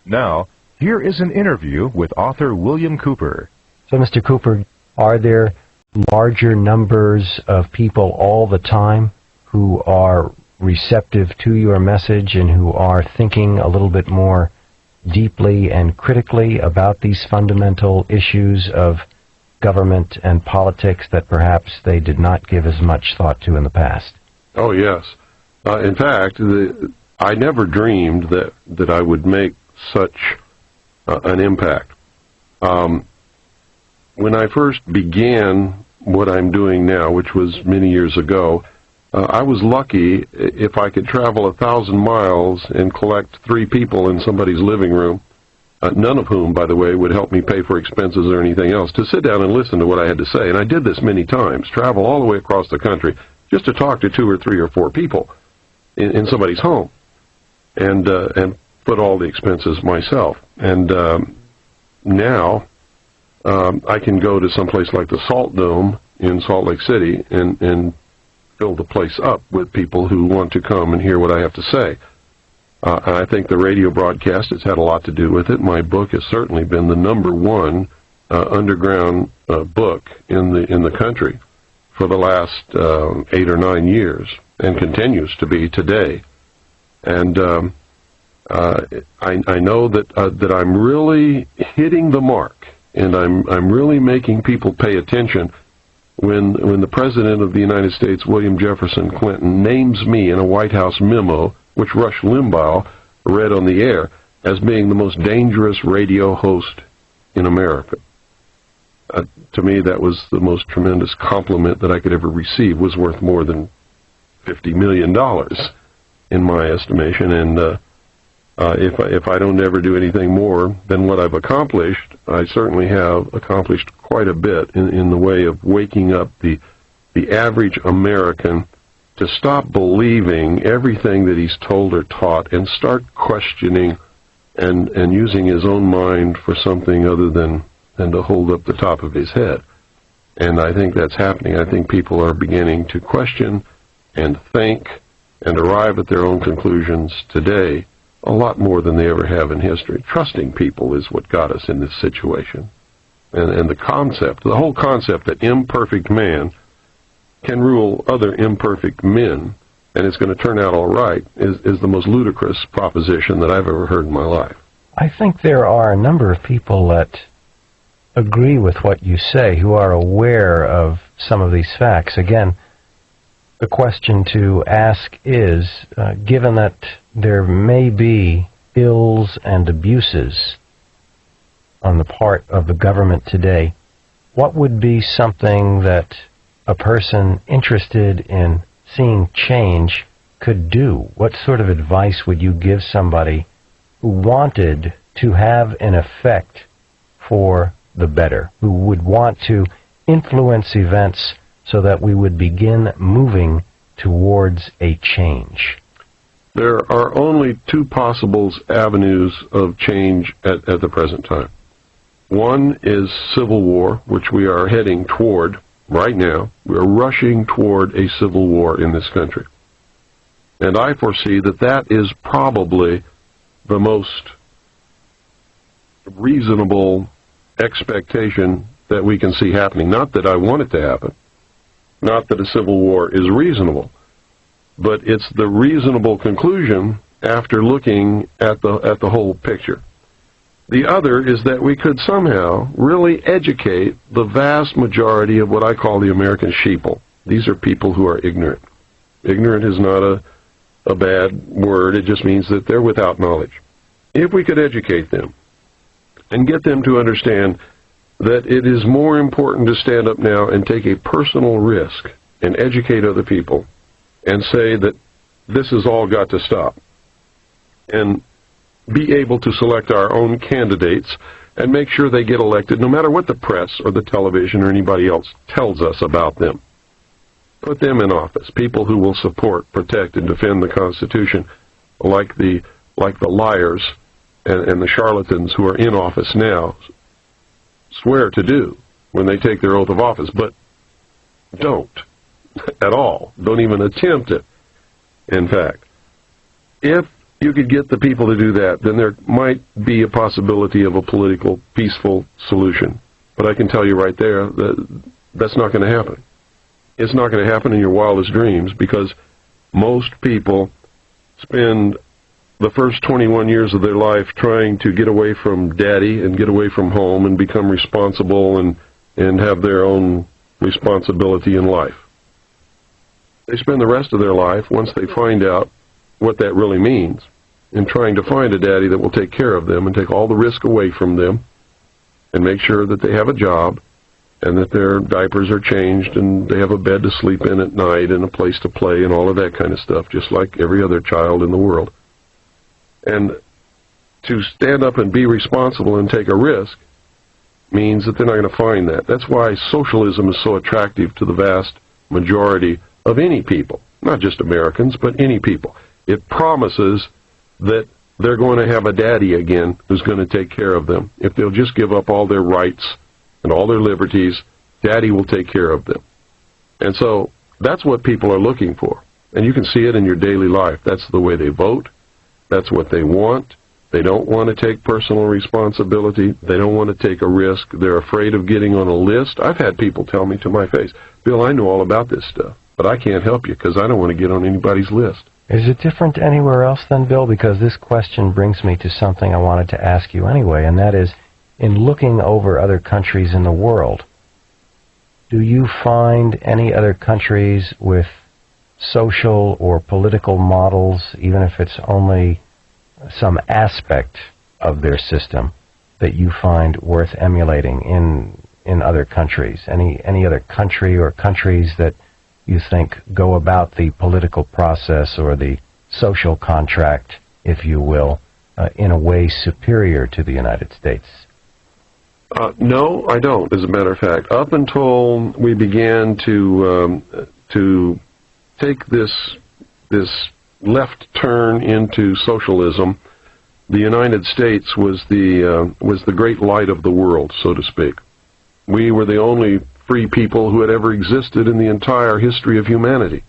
Now, here is an interview with author William Cooper. So, Mr. Cooper, are there larger numbers of people all the time who are receptive to your message and who are thinking a little bit more deeply and critically about these fundamental issues of government and politics that perhaps they did not give as much thought to in the past? Oh, yes. In fact, I never dreamed that I would make such an impact. When I first began what I'm doing now, which was many years ago, I was lucky if I could travel 1,000 miles and collect 3 people in somebody's living room, none of whom, by the way, would help me pay for expenses or anything else, to sit down and listen to what I had to say. And I did this many times, travel all the way across the country just to talk to 2 or 3 or 4 people in somebody's home and put all the expenses myself. And now I can go to someplace like the Salt Dome in Salt Lake City and fill the place up with people who want to come and hear what I have to say. I think the radio broadcast has had a lot to do with it. My book has certainly been the #1 underground book in the country for the last 8 or 9 years, and continues to be today. And I know that I'm really hitting the mark, and I'm really making people pay attention when the President of the United States, William Jefferson Clinton, names me in a White House memo, which Rush Limbaugh read on the air, as being the most dangerous radio host in America. To me, that was the most tremendous compliment that I could ever receive. Was worth more than $50 million in my estimation. And if I don't ever do anything more than what I've accomplished, I certainly have accomplished quite a bit in the way of waking up the average American to stop believing everything that he's told or taught and start questioning and using his own mind for something other than to hold up the top of his head. And I think that's happening. I think people are beginning to question and think and arrive at their own conclusions today a lot more than they ever have in history. Trusting people is what got us in this situation. And the whole concept that imperfect man can rule other imperfect men, and it's going to turn out all right, is the most ludicrous proposition that I've ever heard in my life. I think there are a number of people that agree with what you say, who are aware of some of these facts. Again, the question to ask is, given that there may be ills and abuses on the part of the government today, what would be something that a person interested in seeing change could do? What sort of advice would you give somebody who wanted to have an effect for the better, who would want to influence events so that we would begin moving towards a change? There are only 2 possible avenues of change at the present time. One is civil war, which we are heading toward right now. We are rushing toward a civil war in this country. And I foresee that is probably the most reasonable expectation that we can see happening. Not that I want it to happen, not that a civil war is reasonable, but it's the reasonable conclusion after looking at the whole picture. The other is that we could somehow really educate the vast majority of what I call the American sheeple. These are people who are ignorant. Ignorant is not a bad word. It just means that they're without knowledge. If we could educate them and get them to understand that it is more important to stand up now and take a personal risk and educate other people and say that this has all got to stop, and be able to select our own candidates and make sure they get elected no matter what the press or the television or anybody else tells us about them. Put them in office, people who will support, protect, and defend the Constitution, like the liars and the charlatans who are in office now swear to do when they take their oath of office, but don't at all. Don't even attempt it. In fact, if you could get the people to do that, then there might be a possibility of a political, peaceful solution. But I can tell you right there that that's not going to happen. It's not going to happen in your wildest dreams, because most people spend the first 21 years of their life trying to get away from daddy and get away from home and become responsible and have their own responsibility in life. They spend the rest of their life, once they find out what that really means, in trying to find a daddy that will take care of them and take all the risk away from them and make sure that they have a job and that their diapers are changed and they have a bed to sleep in at night and a place to play and all of that kind of stuff, just like every other child in the world. And to stand up and be responsible and take a risk means that they're not going to find that. That's why socialism is so attractive to the vast majority of any people, not just Americans, but any people. It promises that they're going to have a daddy again who's going to take care of them. If they'll just give up all their rights and all their liberties, daddy will take care of them. And so that's what people are looking for. And you can see it in your daily life. That's the way they vote. That's what they want. They don't want to take personal responsibility. They don't want to take a risk. They're afraid of getting on a list. I've had people tell me to my face, Bill, I know all about this stuff, but I can't help you because I don't want to get on anybody's list. Is it different anywhere else then, Bill? Because this question brings me to something I wanted to ask you anyway, and that is, in looking over other countries in the world, do you find any other countries with social or political models, even if it's only some aspect of their system, that you find worth emulating in other countries? Any other country or countries that you think go about the political process or the social contract, if you will, in a way superior to the United States? No, I don't, as a matter of fact. Up until we began to take this left turn into socialism, the United States was the great light of the world, so to speak. We were the only free people who had ever existed in the entire history of humanity.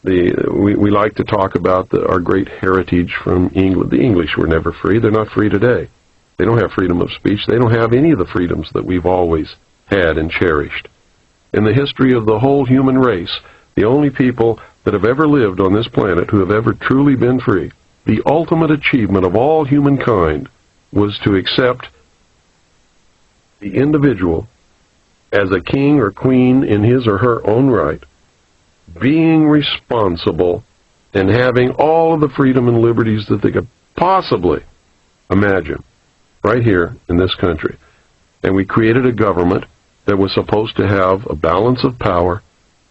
We like to talk about our great heritage from England. The English were never free. They're not free today. They don't have freedom of speech. They don't have any of the freedoms that we've always had and cherished. In the history of the whole human race, the only people that have ever lived on this planet who have ever truly been free, the ultimate achievement of all humankind was to accept the individual as a king or queen in his or her own right, being responsible and having all of the freedom and liberties that they could possibly imagine right here in this country. And we created a government that was supposed to have a balance of power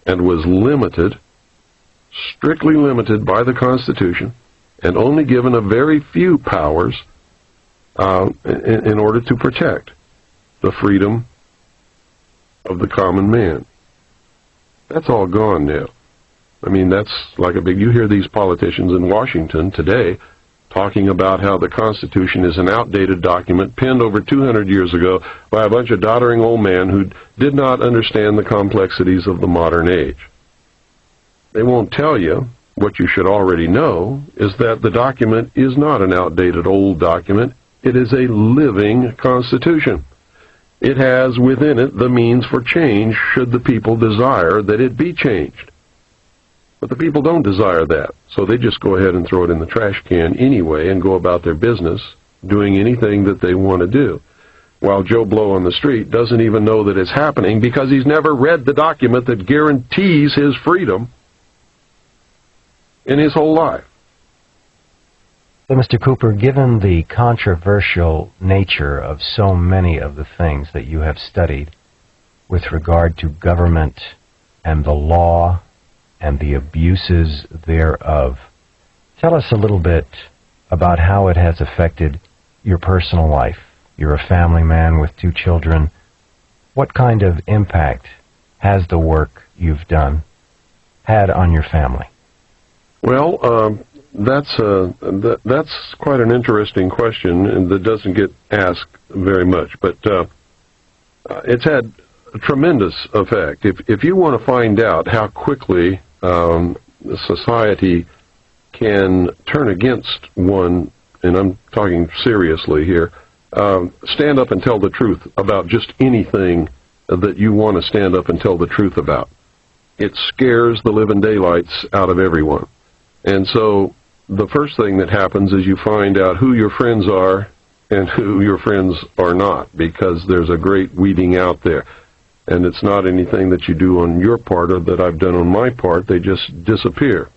and was limited, strictly limited by the Constitution, and only given a very few powers in order to protect the freedom of the common man. That's all gone now. I mean, that's like a big... You hear these politicians in Washington today talking about how the Constitution is an outdated document penned over 200 years ago by a bunch of doddering old men who did not understand the complexities of the modern age. They won't tell you what you should already know, is that the document is not an outdated old document. It is a living Constitution. It has within it the means for change should the people desire that it be changed. But the people don't desire that, so they just go ahead and throw it in the trash can anyway and go about their business doing anything that they want to do, while Joe Blow on the street doesn't even know that it's happening because he's never read the document that guarantees his freedom in his whole life. So, Mr. Cooper, given the controversial nature of so many of the things that you have studied with regard to government and the law and the abuses thereof, tell us a little bit about how it has affected your personal life. You're a family man with 2 children. What kind of impact has the work you've done had on your family? Well, that's quite an interesting question, and that doesn't get asked very much. But it's had a tremendous effect. If you want to find out how quickly society can turn against one, and I'm talking seriously here, stand up and tell the truth about just anything that you want to stand up and tell the truth about. It scares the living daylights out of everyone. And so the first thing that happens is you find out who your friends are and who your friends are not, because there's a great weeding out there. And it's not anything that you do on your part or that I've done on my part. They just disappear.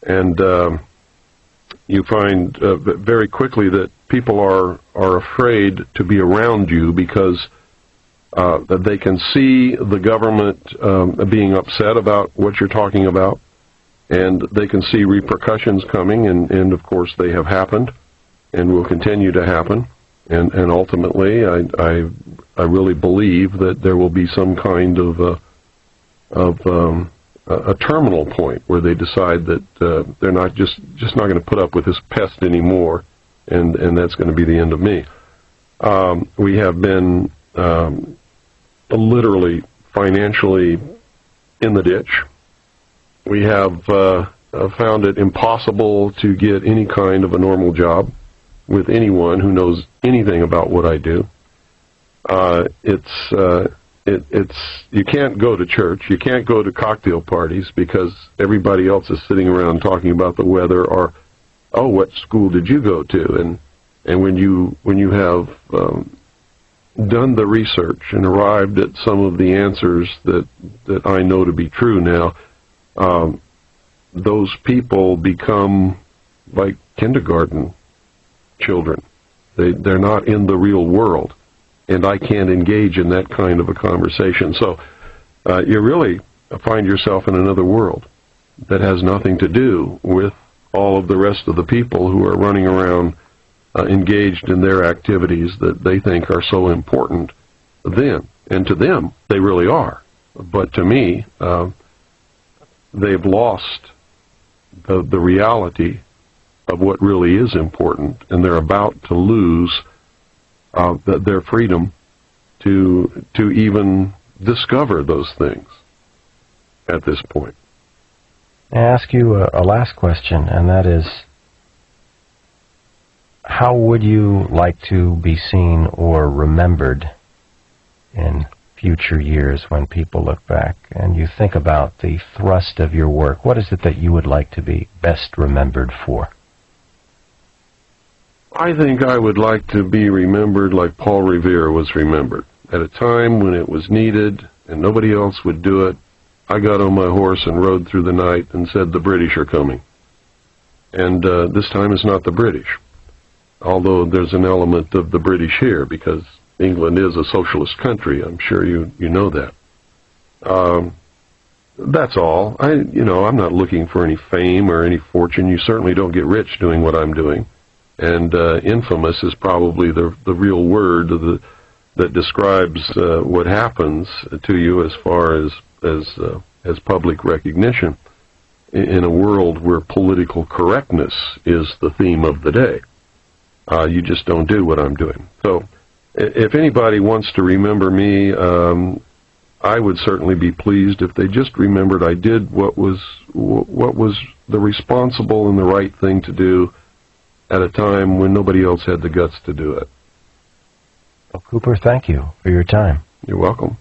And you find very quickly that people are afraid to be around you because they can see the government being upset about what you're talking about, and they can see repercussions coming, and of course they have happened and will continue to happen. And ultimately, I really believe that there will be some kind of a terminal point where they decide that they're not just not going to put up with this pest anymore, and that's going to be the end of me. We have been literally financially in the ditch. We have found it impossible to get any kind of a normal job with anyone who knows anything about what I do. You can't go to church, you can't go to cocktail parties because everybody else is sitting around talking about the weather or, oh, what school did you go to? And when you have done the research and arrived at some of the answers that I know to be true now, those people become like kindergarten children. They're not in the real world, and I can't engage in that kind of a conversation. So you really find yourself in another world that has nothing to do with all of the rest of the people who are running around engaged in their activities that they think are so important then. And to them, they really are. But to me, they've lost the reality of what really is important, and they're about to lose their freedom to even discover those things at this point. I ask you a last question, and that is, how would you like to be seen or remembered in future years when people look back and you think about the thrust of your work? What is it that you would like to be best remembered for? I think I would like to be remembered like Paul Revere was remembered. At a time when it was needed and nobody else would do it, I got on my horse and rode through the night and said, the British are coming. And this time it's not the British, although there's an element of the British here because England is a socialist country. I'm sure you know that. That's all. I'm not looking for any fame or any fortune. You certainly don't get rich doing what I'm doing. And infamous is probably the real word that describes what happens to you as far as public recognition in a world where political correctness is the theme of the day. You just don't do what I'm doing. So if anybody wants to remember me, I would certainly be pleased if they just remembered I did what was the responsible and the right thing to do at a time when nobody else had the guts to do it. Well, Cooper, thank you for your time. You're welcome.